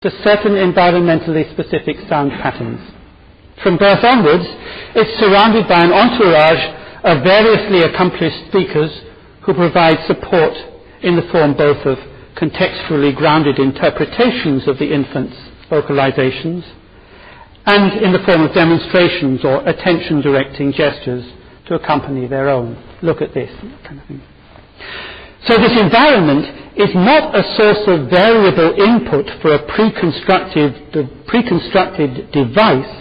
to certain environmentally specific sound patterns. From birth onwards, it's surrounded by an entourage of variously accomplished speakers who provide support in the form both of contextually grounded interpretations of the infant's vocalizations and in the form of demonstrations or attention-directing gestures to accompany their own. Look at this kind of thing. So this environment is not a source of variable input for a pre-constructed device,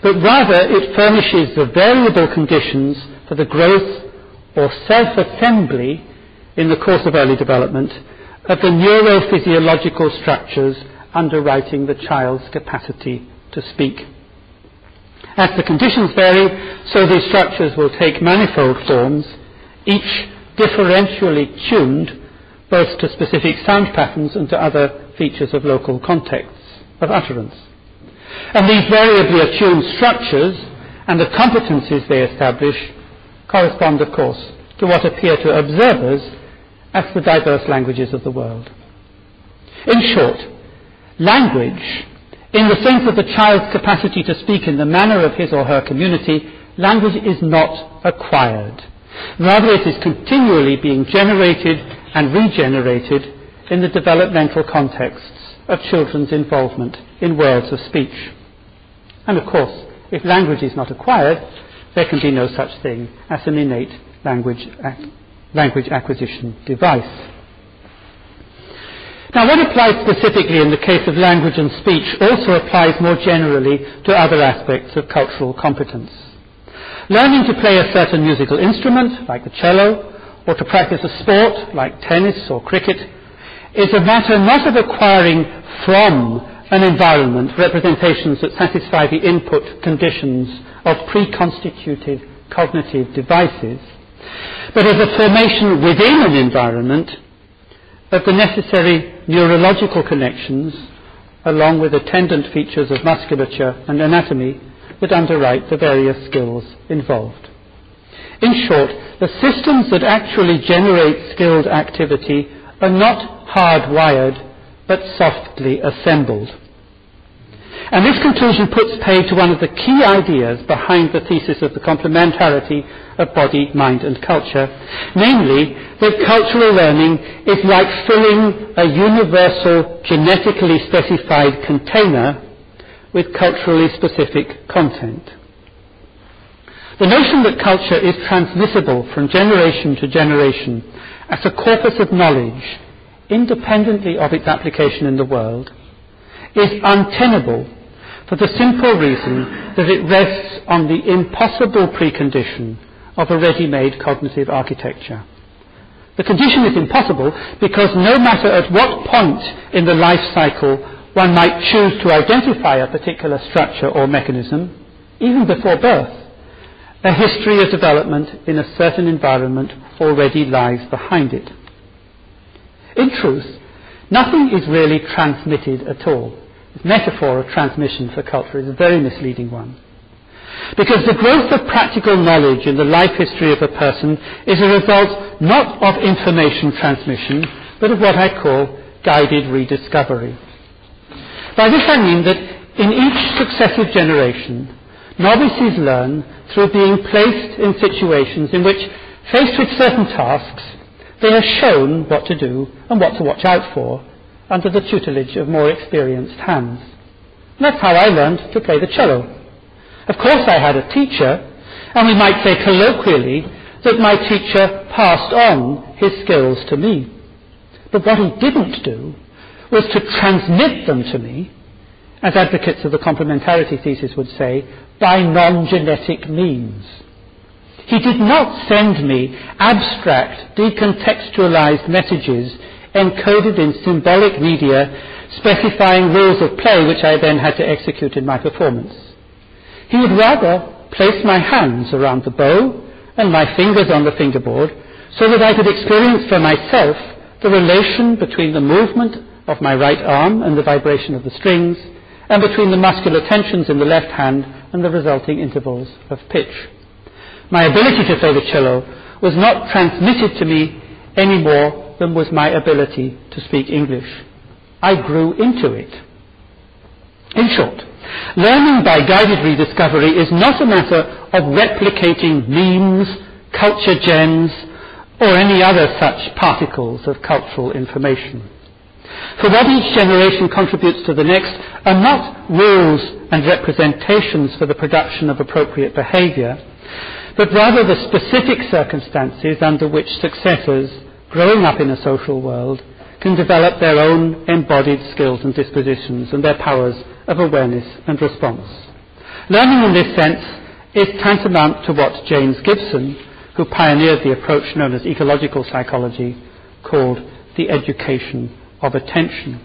but rather it furnishes the variable conditions for the growth or self-assembly in the course of early development of the neurophysiological structures underwriting the child's capacity to speak. As the conditions vary, so these structures will take manifold forms, each differentially tuned both to specific sound patterns and to other features of local contexts of utterance. And these variably attuned structures and the competencies they establish correspond, of course, to what appear to observers as the diverse languages of the world. In short, language, in the sense of the child's capacity to speak in the manner of his or her community, language is not acquired. Rather, it is continually being generated and regenerated in the developmental contexts of children's involvement in worlds of speech. And of course, if language is not acquired, there can be no such thing as an innate language acquisition device. Now, what applies specifically in the case of language and speech also applies more generally to other aspects of cultural competence. Learning to play a certain musical instrument, like the cello, or to practice a sport, like tennis or cricket, is a matter not of acquiring from an environment representations that satisfy the input conditions of pre-constituted cognitive devices, but of a formation within an environment of the necessary neurological connections, along with attendant features of musculature and anatomy that underwrite the various skills involved. In short, the systems that actually generate skilled activity are not hardwired, but softly assembled. And this conclusion puts paid to one of the key ideas behind the thesis of the complementarity of body, mind and culture, namely that cultural learning is like filling a universal genetically specified container with culturally specific content. The notion that culture is transmissible from generation to generation as a corpus of knowledge, independently of its application in the world, is untenable for the simple reason that it rests on the impossible precondition of a ready-made cognitive architecture. The condition is impossible because no matter at what point in the life cycle one might choose to identify a particular structure or mechanism, even before birth, a history of development in a certain environment already lies behind it. In truth, nothing is really transmitted at all. This metaphor of transmission for culture is a very misleading one. Because the growth of practical knowledge in the life history of a person is a result not of information transmission, but of what I call guided rediscovery. By this I mean that in each successive generation, novices learn through being placed in situations in which, faced with certain tasks, they are shown what to do and what to watch out for under the tutelage of more experienced hands. And that's how I learned to play the cello. Of course I had a teacher, and we might say colloquially that my teacher passed on his skills to me. But what he didn't do was to transmit them to me, as advocates of the complementarity thesis would say, by non-genetic means. He did not send me abstract, decontextualized messages encoded in symbolic media specifying rules of play which I then had to execute in my performance. He would rather place my hands around the bow and my fingers on the fingerboard so that I could experience for myself the relation between the movement of my right arm and the vibration of the strings, and between the muscular tensions in the left hand and the resulting intervals of pitch. My ability to play the cello was not transmitted to me any more than was my ability to speak English. I grew into it. In short, learning by guided rediscovery is not a matter of replicating memes, culture gens, or any other such particles of cultural information. For what each generation contributes to the next are not rules and representations for the production of appropriate behaviour, but rather the specific circumstances under which successors, growing up in a social world, can develop their own embodied skills and dispositions and their powers of awareness and response. Learning in this sense is tantamount to what James Gibson, who pioneered the approach known as ecological psychology, called the education of attention.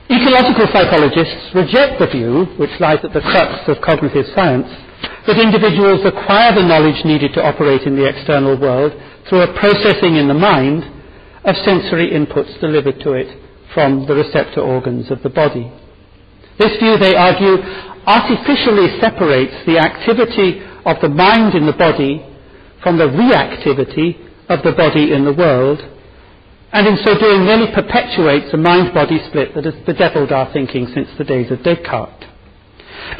Ecological psychologists reject the view, which lies at the crux of cognitive science, that individuals acquire the knowledge needed to operate in the external world through a processing in the mind of sensory inputs delivered to it from the receptor organs of the body. This view, they argue, artificially separates the activity of the mind in the body from the reactivity of the body in the world, and in so doing merely perpetuates a mind-body split that has bedeviled our thinking since the days of Descartes.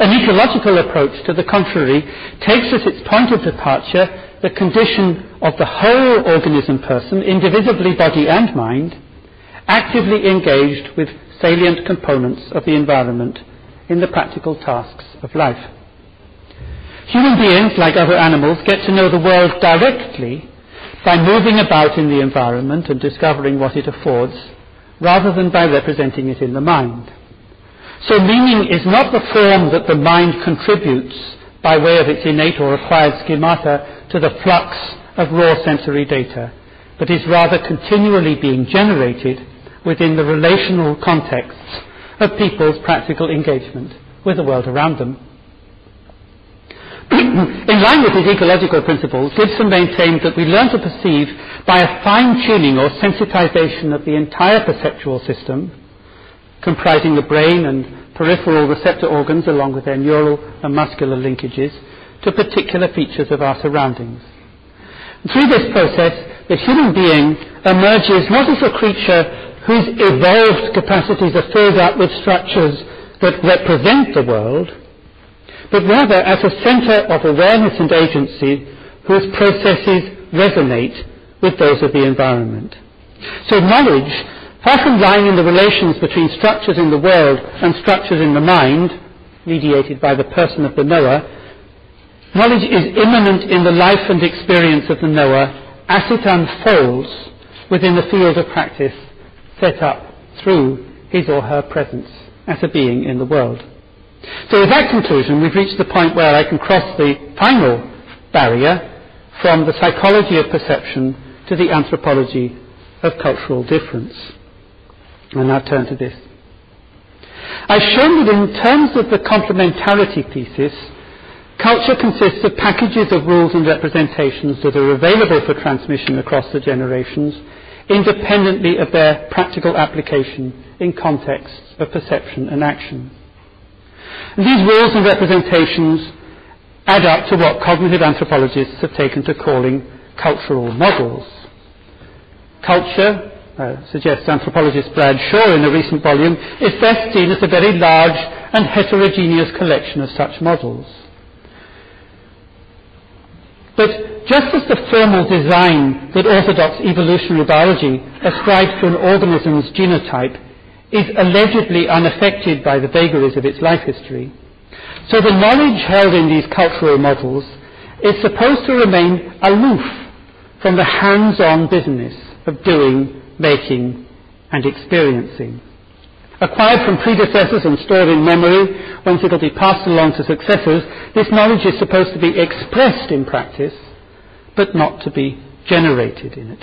An ecological approach, to the contrary, takes as its point of departure the condition of the whole organism person, indivisibly body and mind, actively engaged with salient components of the environment in the practical tasks of life. Human beings, like other animals, get to know the world directly by moving about in the environment and discovering what it affords, rather than by representing it in the mind. So meaning is not the form that the mind contributes by way of its innate or acquired schemata to the flux of raw sensory data, but is rather continually being generated within the relational contexts of people's practical engagement with the world around them. In line with his ecological principles, Gibson maintained that we learn to perceive by a fine-tuning or sensitization of the entire perceptual system, comprising the brain and peripheral receptor organs along with their neural and muscular linkages, to particular features of our surroundings. And through this process, the human being emerges not as a creature whose evolved capacities are filled up with structures that represent the world, but rather as a centre of awareness and agency whose processes resonate with those of the environment. So knowledge, far from lying in the relations between structures in the world and structures in the mind, mediated by the person of the knower, knowledge is immanent in the life and experience of the knower as it unfolds within the field of practice set up through his or her presence as a being in the world. So with that conclusion, we've reached the point where I can cross the final barrier from the psychology of perception to the anthropology of cultural difference. I now turn to this. I've shown that in terms of the complementarity thesis, culture consists of packages of rules and representations that are available for transmission across the generations, independently of their practical application in contexts of perception and action. And these rules and representations add up to what cognitive anthropologists have taken to calling cultural models. Culture, suggests anthropologist Brad Shaw in a recent volume, is best seen as a very large and heterogeneous collection of such models. But just as the formal design that orthodox evolutionary biology ascribes to an organism's genotype is allegedly unaffected by the vagaries of its life history, so the knowledge held in these cultural models is supposed to remain aloof from the hands-on business of doing, making, and experiencing. Acquired from predecessors and stored in memory, whence it will be passed along to successors, this knowledge is supposed to be expressed in practice, but not to be generated in it.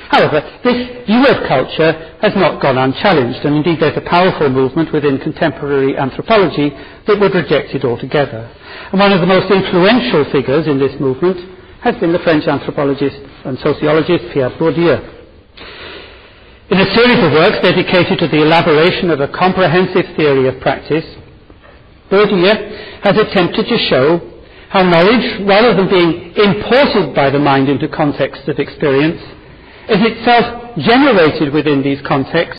However, this view of culture has not gone unchallenged, and indeed there's a powerful movement within contemporary anthropology that would reject it altogether. And one of the most influential figures in this movement has been the French anthropologist and sociologist Pierre Bourdieu. In a series of works dedicated to the elaboration of a comprehensive theory of practice, Bourdieu has attempted to show how knowledge, rather than being imported by the mind into contexts of experience, is itself generated within these contexts